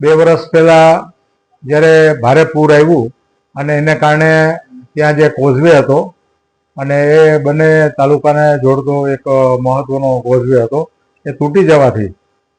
2 વર્ષ પહેલાં જ્યારે ભારે પૂર આવ્યું અને એને કારણે ત્યાં જે કોઝવે હતો અને એ બંને તાલુકાને જોડતો એક મહત્વનો કોઝવે હતો એ તૂટી જવાથી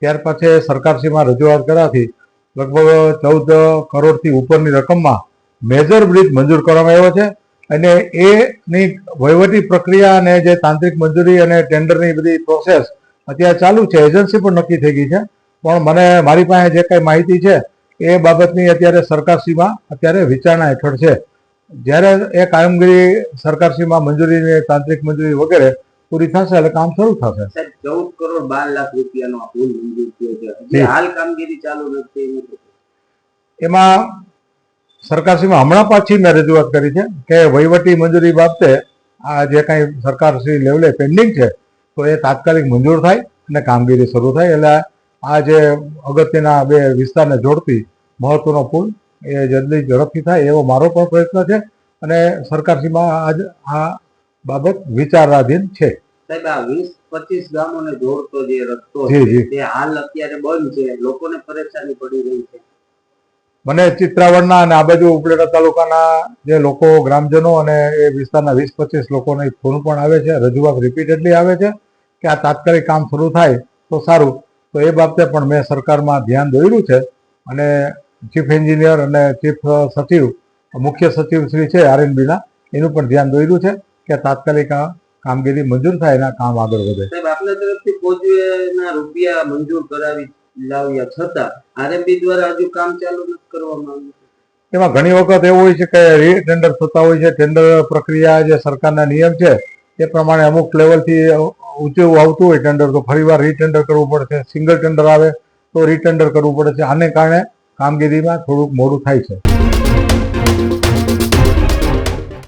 ત્યાર પછી સરકારશ્રીમાં રજૂઆત કરવાથી લગભગ 14 કરોડથી ઉપરની રકમમાં મેજર બ્રિજ મંજૂર કરવામાં આવ્યો છે અને એની વહીવટી પ્રક્રિયા અને જે તાંત્રિક મંજૂરી અને ટેન્ડરની બધી પ્રોસેસ અત્યારે ચાલુ છે. એજન્સી પણ નક્કી થઈ ગઈ છે, પણ મારી પાસે જે કંઈ માહિતી છે એ બાબતની અત્યારે સરકારશ્રીમાં અત્યારે વિચારણા હેઠળ છે. જ્યારે એ કામગીરી સરકારશ્રીમાં મંજૂરી, તાંત્રિક મંજૂરી વગેરે પૂરી થશે એટલે કામ શરૂ થશે. 14 કરોડ 12 લાખ રૂપિયાનો પુલ મંજૂર થયો છે, હાલ કામગીરી ચાલુ નથી. એમાં સરકારશ્રીમાં હમણાં પાછી મેં રજૂઆત કરી છે કે વહીવટી મંજૂરી બાબતે આ જે કાંઈ સરકારશ્રી લેવલે પેન્ડિંગ છે તો એ તાત્કાલિક મંજૂર થાય અને કામગીરી શરૂ થાય. એટલે આ જે અગત્યના 2 વિસ્તારને જોડતી મહત્વનો પુલ એ જલ્દી ઝડપથી થાય એવો મારો પણ પ્રયત્ન છે અને સરકારશ્રીમાં આજ આ બાબત વિચારાધીન છે. સાહેબ, આ 20-25 ગામોને જોડતો જે રસ્તો છે તે હાલ અત્યારે બંધ છે, લોકોને પરેશાની પડી રહી છે. મને ચિત્રાવડના અને આ બાજુ ઉપલેટા તાલુકાના જે લોકો, ગ્રામજનો અને એ વિસ્તારના 20-25 લોકોને ફોન પણ આવે છે, રજૂઆત રિપીટેડલી આવે છે કે આ તાત્કાલિક કામ શરૂ થાય તો સારું. તો એ બાબતે પણ મેં સરકારમાં ધ્યાન દોર્યું છે અને ચીફ એન્જિનિયર અને ચીફ સચિવ, મુખ્ય સચિવ શ્રી છે આરએનબીના, એનું પણ ધ્યાન દોર્યું છે કે તાત્કાલિક આ કામગીરી મંજૂર થાય એના કામ આગળ વધે. સાહેબ, આપના તરફથી કોઝવેના રૂપિયા મંજૂર કરાવી લાવ્યા છતાં આરએનબી દ્વારા હજુ કામ ચાલુ નથી કરવામાં આવ્યું. એમાં ઘણી વખત એવું હોય છે કે રીટેન્ડર થતા હોય છે. ટેન્ડર પ્રક્રિયા જે સરકારના નિયમ છે એ પ્રમાણે અમુક લેવલથી ઊંચું આવતું હોય ટેન્ડર તો ફરીવાર રીટેન્ડર કરવું પડે છે. સિંગલ ટેન્ડર આવે તો રીટેન્ડર કરવું પડે છે. આને કારણે કામગીરીમાં થોડુંક મોડું થાય છે.